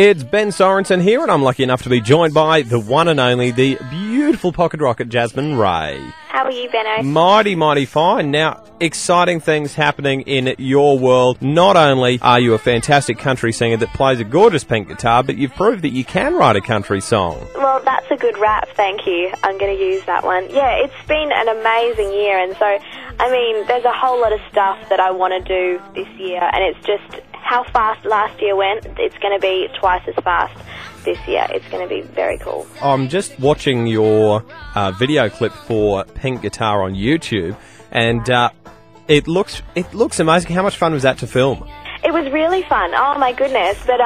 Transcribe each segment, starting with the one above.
It's Ben Sorensen here, and I'm lucky enough to be joined by the one and only, the beautiful pocket rocket, JASMINE RAE. How are you, Benno? Mighty, mighty fine. Now, exciting things happening in your world. Not only are you a fantastic country singer that plays a gorgeous pink guitar, but you've proved that you can write a country song. Well, that's a good rap, thank you. I'm going to use that one. Yeah, it's been an amazing year, and so, I mean, there's a whole lot of stuff that I want to do this year, and it's just how fast last year went. It's going to be twice as fast this year. It's going to be very cool. I'm just watching your video clip for Pink Guitar on YouTube, and it looks amazing. How much fun was that to film? It was really fun. Oh my goodness! But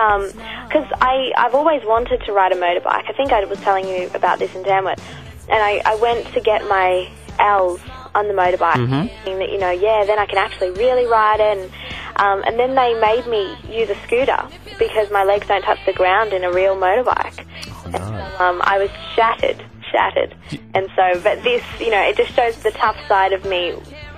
because I've always wanted to ride a motorbike. I think I was telling you about this in Tamworth, and I went to get my L's on the motorbike, thinking that then I can actually really ride it. And then they made me use a scooter because my legs don't touch the ground in a real motorbike. Oh, no. And so, I was shattered. And so, but this, it just shows the tough side of me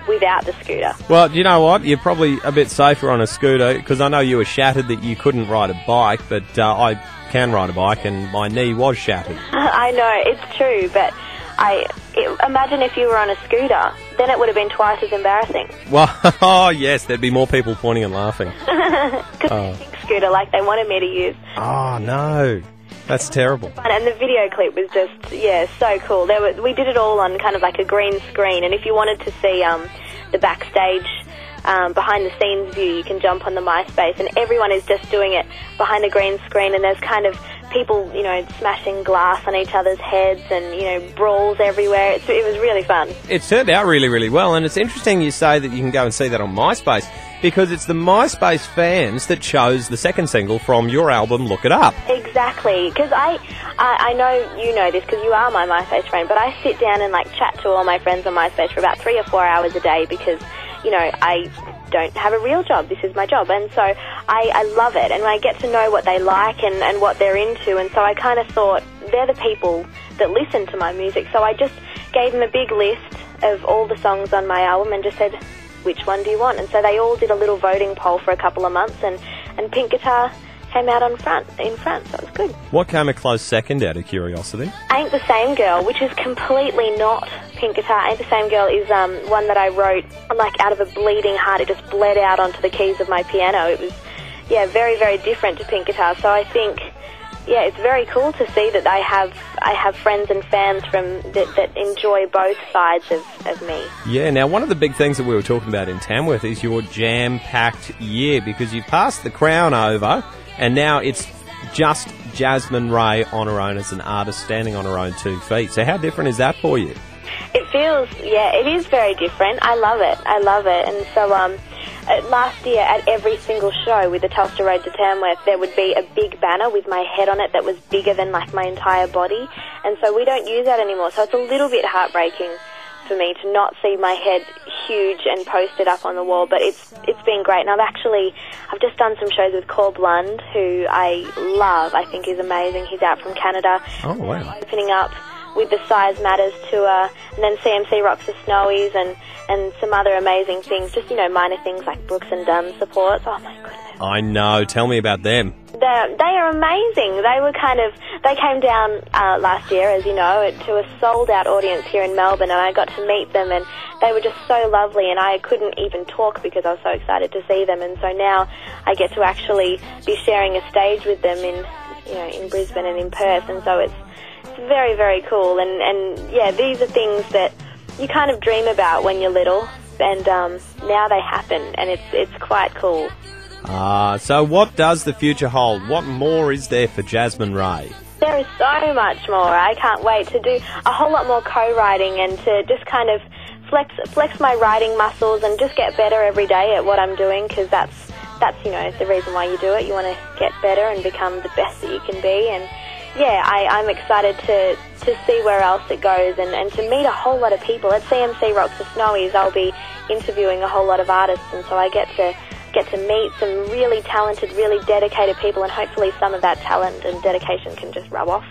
without the scooter. Well, you know what? You're probably a bit safer on a scooter, because I know you were shattered that you couldn't ride a bike, but I can ride a bike and my knee was shattered. I know, it's true, but imagine if you were on a scooter, then it would have been twice as embarrassing. Well, oh yes, there'd be more people pointing and laughing. Because a pink scooter like they wanted me to use. Oh no, that's terrible. And the video clip was just, so cool. We did it all on kind of like a green screen, and if you wanted to see the backstage behind the scenes view, you can jump on the MySpace, and everyone is just doing it behind a green screen, and there's kind of people, smashing glass on each other's heads and, brawls everywhere. It was really fun. It turned out really, really well, and it's interesting you say that you can go and see that on MySpace, because it's the MySpace fans that chose the second single from your album, Look It Up. Exactly, because I know you know this because you are my MySpace friend, but I sit down and chat to all my friends on MySpace for about 3 or 4 hours a day because, I don't have a real job. This is my job, and so I love it, and I get to know what they like and what they're into, and so I kind of thought they're the people that listen to my music, so I just gave them a big list of all the songs on my album and just said, which one do you want? And so they all did a little voting poll for a couple of months, and Pink Guitar came out in front, so it was good. What came a close second, out of curiosity? Ain't the Same Girl, which is completely not Pink Guitar. Ain't the Same Girl is one that I wrote out of a bleeding heart. It just bled out onto the keys of my piano. It was, very, very different to Pink Guitar. So I think, it's very cool to see that I have friends and fans that enjoy both sides of me. Yeah, now one of the big things that we were talking about in Tamworth is your jam-packed year, because you passed the crown over, and now it's just JASMINE RAE on her own as an artist, standing on her own 2 feet. So how different is that for you? It feels, it is very different. I love it. And so last year at every single show with the Telstra Road to Tamworth, there would be a big banner with my head on it that was bigger than my entire body. And so we don't use that anymore. So it's a little bit heartbreaking for me to not see my head huge and posted up on the wall, but it's been great. And I've just done some shows with Corb Lund, who I love. I think is amazing. He's out from Canada. Oh wow! Opening up with the Size Matters tour, and then CMC Rocks the Snowies, and some other amazing things. Just minor things like Brooks and Dunn supports. Oh my goodness! I know. Tell me about them. They are amazing. They came down last year, as you know, to a sold-out audience here in Melbourne, and I got to meet them, and they were just so lovely, and I couldn't even talk because I was so excited to see them. And so now I get to actually be sharing a stage with them in Brisbane and in Perth, and so it's very, very cool. And these are things that you kind of dream about when you're little, and now they happen, and it's quite cool. So what does the future hold? What more is there for JASMINE RAE? There is so much more. I can't wait to do a whole lot more co-writing and to just kind of flex my writing muscles and just get better every day at what I'm doing, because that's the reason why you do it. You want to get better and become the best that you can be. And I'm excited to see where else it goes and to meet a whole lot of people. At CMC Rocks the Snowies, I'll be interviewing a whole lot of artists, and so I get to meet some really talented, really dedicated people, and hopefully some of that talent and dedication can just rub off,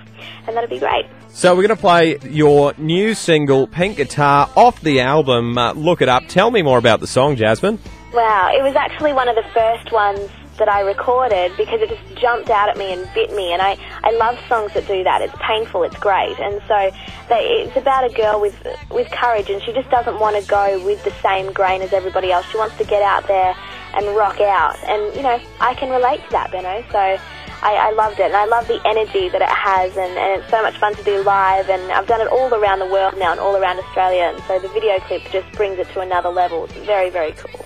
and that'll be great. So we're going to play your new single, Pink Guitar, off the album Look It Up. Tell me more about the song, JASMINE. Wow, it was actually one of the first ones that I recorded because it just jumped out at me and bit me, and I love songs that do that. It's painful, it's great, and so it's about a girl with courage, and she just doesn't want to go with the same grain as everybody else. She wants to get out there and rock out, and, you know, I can relate to that, Benno, so I loved it, and I love the energy that it has, and it's so much fun to do live, and I've done it all around the world now and all around Australia, and so the video clip just brings it to another level. It's very, very cool.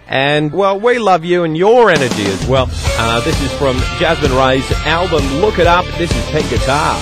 And, well, we love you and your energy as well. This is from Jasmine Rae's album, Look It Up. This is Pink Guitar.